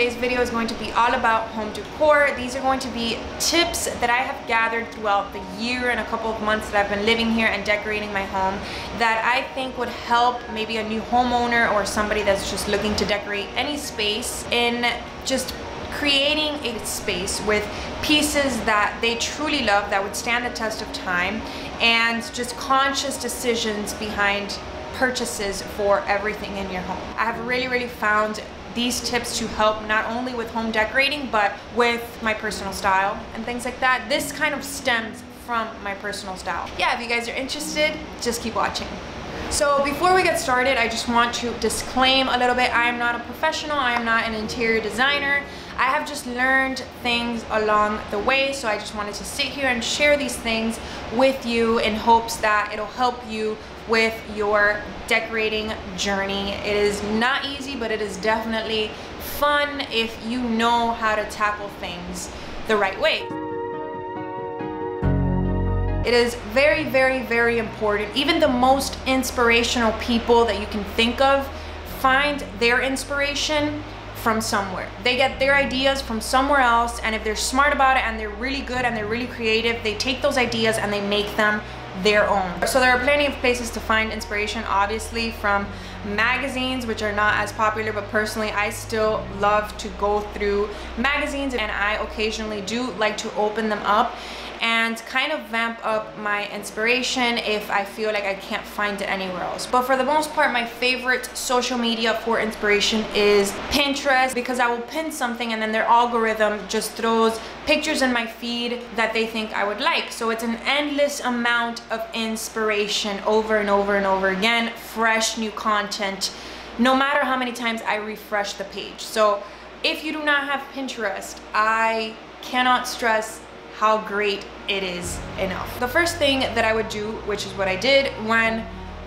today's video is going to be all about home decor. These are going to be tips that I have gathered throughout the year and a couple of months that I've been living here and decorating my home that I think would help maybe a new homeowner or somebody that's just looking to decorate any space in just creating a space with pieces that they truly love, that would stand the test of time, and just conscious decisions behind purchases for everything in your home. I have really found these tips to help not only with home decorating but with my personal style and things like that. This kind of stems from my personal style. Yeah, if you guys are interested, just keep watching. So before we get started, I just want to disclaim a little bit. I am not a professional. I am not an interior designer. I have just learned things along the way, so I just wanted to sit here and share these things with you in hopes that it'll help you with your decorating journey. It is not easy, but it is definitely fun if you know how to tackle things the right way. It is very important. Even the most inspirational people that you can think of find their inspiration from somewhere. They get their ideas from somewhere else, and if they're smart about it and they're really good and they're really creative, they take those ideas and they make them their own. So there are plenty of places to find inspiration, obviously from magazines, which are not as popular, but personally I still love to go through magazines, and I occasionally do like to open them up and kind of vamp up my inspiration if I feel like I can't find it anywhere else. But for the most part, my favorite social media for inspiration is Pinterest, because I will pin something and then their algorithm just throws pictures in my feed that they think I would like. So it's an endless amount of inspiration over and over again, fresh new content, no matter how many times I refresh the page. So if you do not have Pinterest, I cannot stress how great it is enough. The first thing that I would do, which is what I did when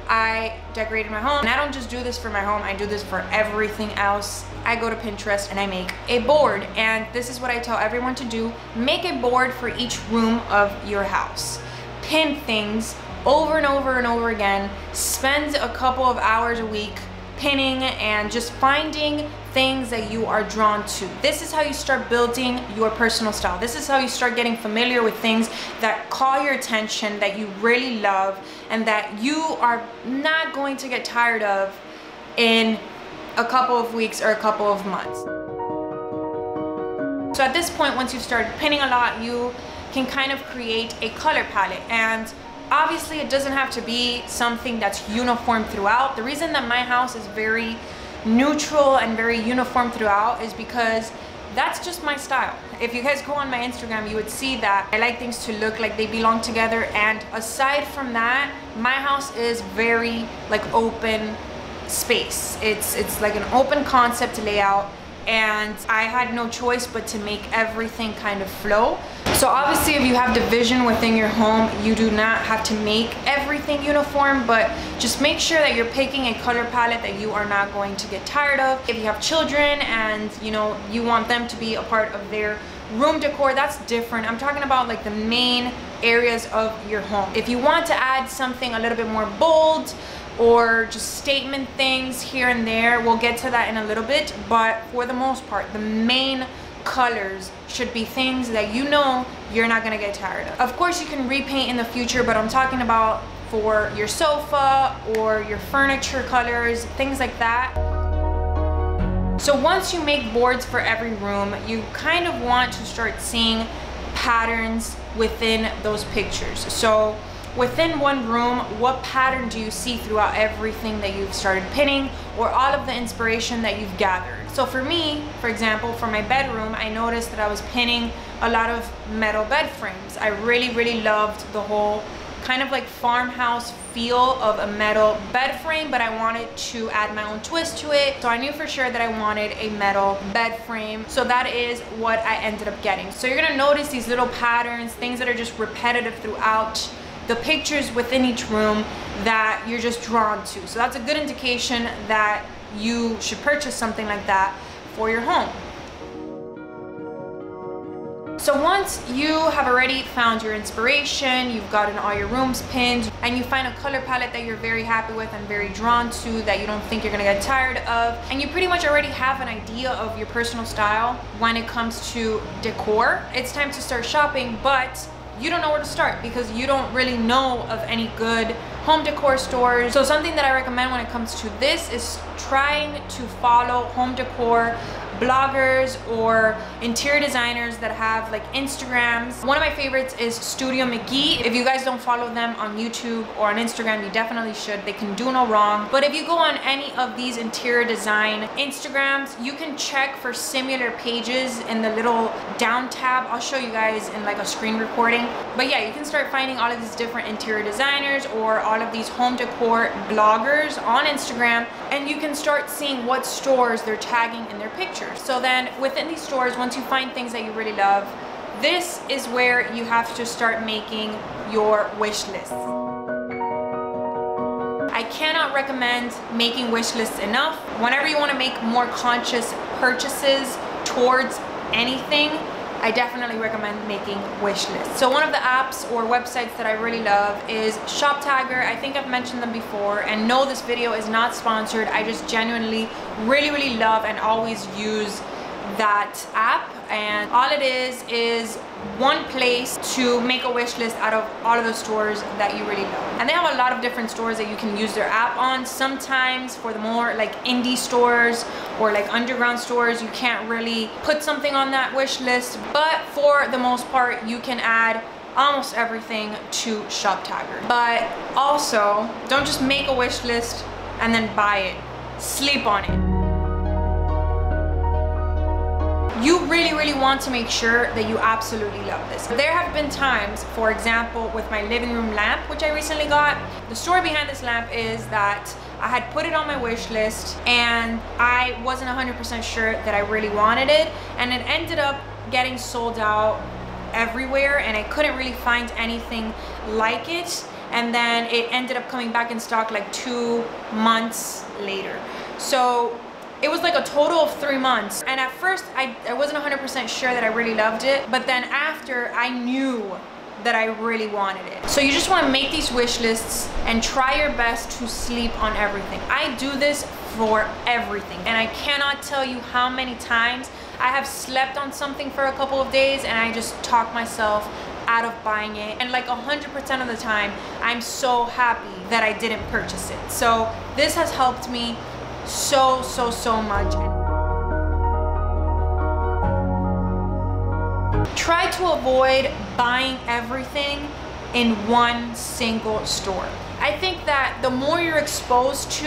I decorated my home, and I don't just do this for my home, I do this for everything else. I go to Pinterest and I make a board, and this is what I tell everyone to do. Make a board for each room of your house. Pin things over and over again. Spend a couple of hours a week pinning and just finding things that you are drawn to. This is how you start building your personal style. This is how you start getting familiar with things that call your attention, that you really love, and that you are not going to get tired of in a couple of weeks or a couple of months. So at this point, once you've started pinning a lot, you can kind of create a color palette, and obviously it doesn't have to be something that's uniform throughout. The reason that my house is very neutral and very uniform throughout is because that's just my style. If you guys go on my Instagram, you would see that I like things to look like they belong together, and aside from that, my house is very like open space. It's like an open concept layout, and I had no choice but to make everything kind of flow. So obviously if you have division within your home, you do not have to make everything uniform, but just make sure that you're picking a color palette that you are not going to get tired of. If you have children and you want them to be a part of their room decor, that's different. I'm talking about like the main areas of your home. If you want to add something a little bit more bold or just statement things here and there, we'll get to that in a little bit, but for the most part, the main colors should be things that you're not gonna get tired of. Of course you can repaint in the future, but I'm talking about for your sofa or your furniture colors, things like that. So once you make boards for every room, you kind of want to start seeing patterns within those pictures. So within one room, what pattern do you see throughout everything that you've started pinning, or all of the inspiration that you've gathered? So for me, for example, for my bedroom, I noticed that I was pinning a lot of metal bed frames. I really loved the whole kind of like farmhouse feel of a metal bed frame, but I wanted to add my own twist to it. So I knew for sure that I wanted a metal bed frame. So that is what I ended up getting. So you're gonna notice these little patterns, things that are just repetitive throughout the pictures within each room that you're just drawn to. So that's a good indication that you should purchase something like that for your home. So once you have already found your inspiration, you've gotten all your rooms pinned, and you find a color palette that you're very happy with and very drawn to, that you don't think you're gonna get tired of, and you pretty much already have an idea of your personal style when it comes to decor, it's time to start shopping, but you don't know where to start because you don't really know of any good home decor stores. So something that I recommend when it comes to this is trying to follow home decor bloggers or interior designers that have like Instagrams. One of my favorites is Studio McGee. If you guys don't follow them on YouTube or on Instagram, you definitely should. They can do no wrong. But if you go on any of these interior design Instagrams, you can check for similar pages in the little down tab. I'll show you guys in like a screen recording. But yeah, you can start finding all of these different interior designers or all of these home decor bloggers on Instagram, and you can start seeing what stores they're tagging in their pictures. So then within these stores, once you find things that you really love, this is where you have to start making your wish list. I cannot recommend making wish lists enough. Whenever you want to make more conscious purchases towards anything, I definitely recommend making wish lists. So one of the apps or websites that I really love is ShopTagger. I think I've mentioned them before, and no, this video is not sponsored. I just genuinely really love and always use that app, and all it is one place to make a wish list out of all of the stores that you really love. And they have a lot of different stores that you can use their app on. Sometimes for the more like indie stores or like underground stores, you can't really put something on that wish list, but for the most part you can add almost everything to ShopTagger. But also, don't just make a wish list and then buy it. Sleep on it. You really want to make sure that you absolutely love this. There have been times, for example, with my living room lamp, which I recently got. The story behind this lamp is that I had put it on my wish list and I wasn't 100% sure that I really wanted it, and it ended up getting sold out everywhere and I couldn't really find anything like it, and then it ended up coming back in stock like 2 months later. So it was like a total of 3 months, and at first I wasn't 100% sure that I really loved it, but then after I knew that I really wanted it. So you just want to make these wish lists and try your best to sleep on everything. I do this for everything, and I cannot tell you how many times I have slept on something for a couple of days and I just talk myself out of buying it, and like 100% of the time I'm so happy that I didn't purchase it. So this has helped me so much. Try to avoid buying everything in one single store. I think that the more you're exposed to,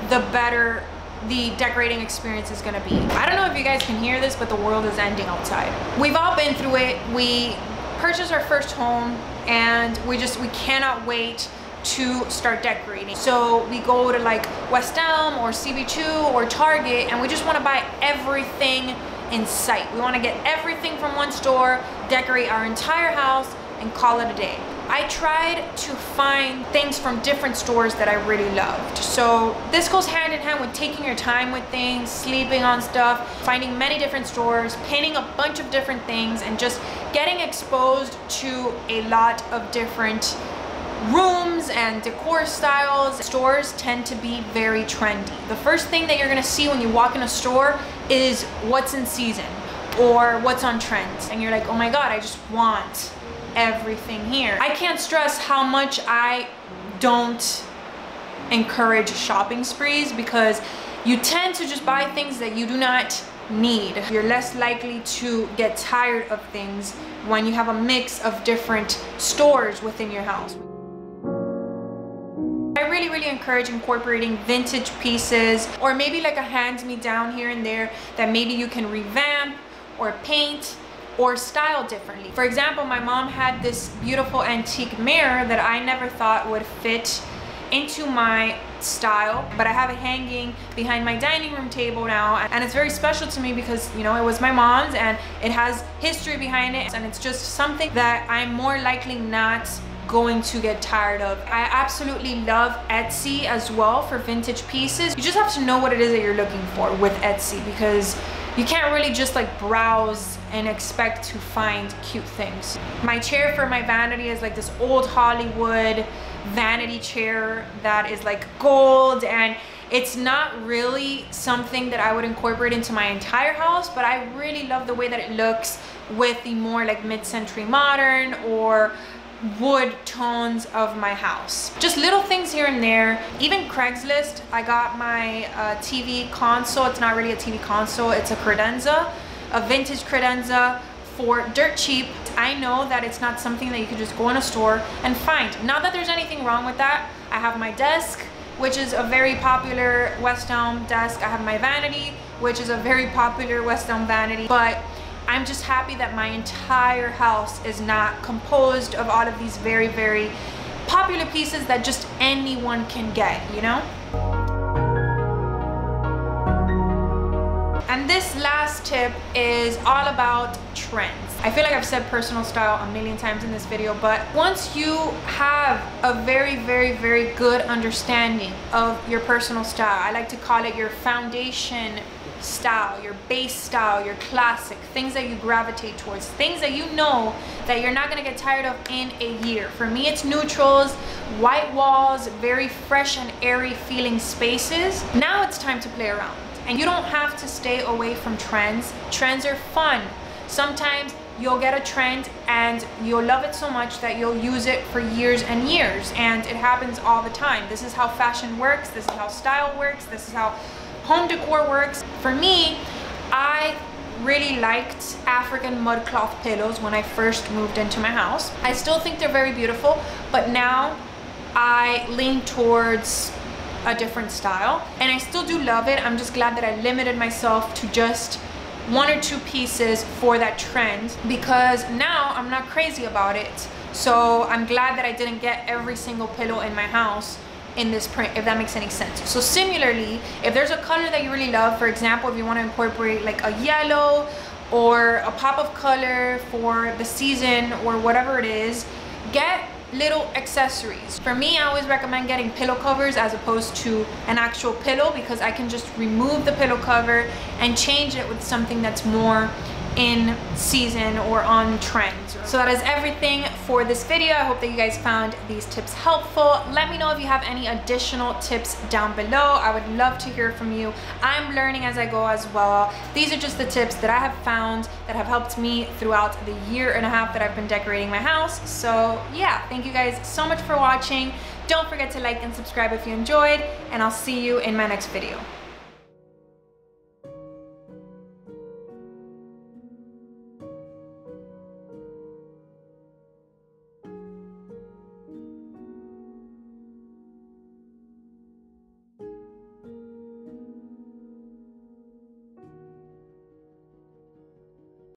the better the decorating experience is gonna be. I don't know if you guys can hear this, but the world is ending outside. We've all been through it. We purchased our first home and we cannot wait to start decorating. So we go to like West Elm or CB2 or Target, and we just want to buy everything in sight. We want to get everything from one store, decorate our entire house, and call it a day. I tried to find things from different stores that I really loved. So this goes hand in hand with taking your time with things, sleeping on stuff, finding many different stores, painting a bunch of different things, and just getting exposed to a lot of different rooms and decor styles. Stores tend to be very trendy. The first thing that you're gonna see when you walk in a store is what's in season or what's on trend, and you're like, oh my god, I just want everything here. I can't stress how much I don't encourage shopping sprees, because you tend to just buy things that you do not need. You're less likely to get tired of things when you have a mix of different stores within your house. I really encourage incorporating vintage pieces, or maybe like a hand-me-down here and there that maybe you can revamp or paint or style differently. For example, my mom had this beautiful antique mirror that I never thought would fit into my style, but I have it hanging behind my dining room table now, and it's very special to me because, you know, it was my mom's and it has history behind it, and it's just something that I'm more likely not going to get tired of. I absolutely love Etsy as well for vintage pieces. You just have to know what it is that you're looking for with Etsy, because you can't really just like browse and expect to find cute things. My chair for my vanity is like this old Hollywood vanity chair that is like gold, and it's not really something that I would incorporate into my entire house, but I really love the way that it looks with the more like mid-century modern or wood tones of my house. Just little things here and there. Even Craigslist, I got my TV console. It's not really a TV console, it's a credenza, a vintage credenza for dirt cheap. I know that it's not something that you could just go in a store and find. Not that there's anything wrong with that. I have my desk, which is a very popular West Elm desk. I have my vanity, which is a very popular West Elm vanity, but I'm just happy that my entire house is not composed of all of these very, very popular pieces that just anyone can get, you know? And this last tip is all about trends. I feel like I've said personal style a million times in this video, but once you have a very, very, very good understanding of your personal style, I like to call it your foundation style, your base style, your classic, things that you gravitate towards, things that you know that you're not gonna get tired of in a year. For me, it's neutrals, white walls, very fresh and airy feeling spaces. Now it's time to play around. And you don't have to stay away from trends. Trends are fun. Sometimes you'll get a trend and you'll love it so much that you'll use it for years and years, and it happens all the time. This is how fashion works, this is how style works, this is how home decor works. For me, I really liked African mud cloth pillows when I first moved into my house. I still think they're very beautiful, but now I lean towards a different style, and I still do love it. I'm just glad that I limited myself to just 1 or 2 pieces for that trend, because now I'm not crazy about it. So I'm glad that I didn't get every single pillow in my house in this print, if that makes any sense. So similarly, if there's a color that you really love, for example, if you want to incorporate like a yellow or a pop of color for the season or whatever it is, get little accessories. For me, I always recommend getting pillow covers as opposed to an actual pillow, because I can just remove the pillow cover and change it with something that's more in season or on trend. So that is everything for this video. I hope that you guys found these tips helpful. Let me know if you have any additional tips down below. I would love to hear from you. I'm learning as I go as well. These are just the tips that I have found that have helped me throughout the 1.5 years that I've been decorating my house. So yeah, thank you guys so much for watching. Don't forget to like and subscribe if you enjoyed, and I'll see you in my next video.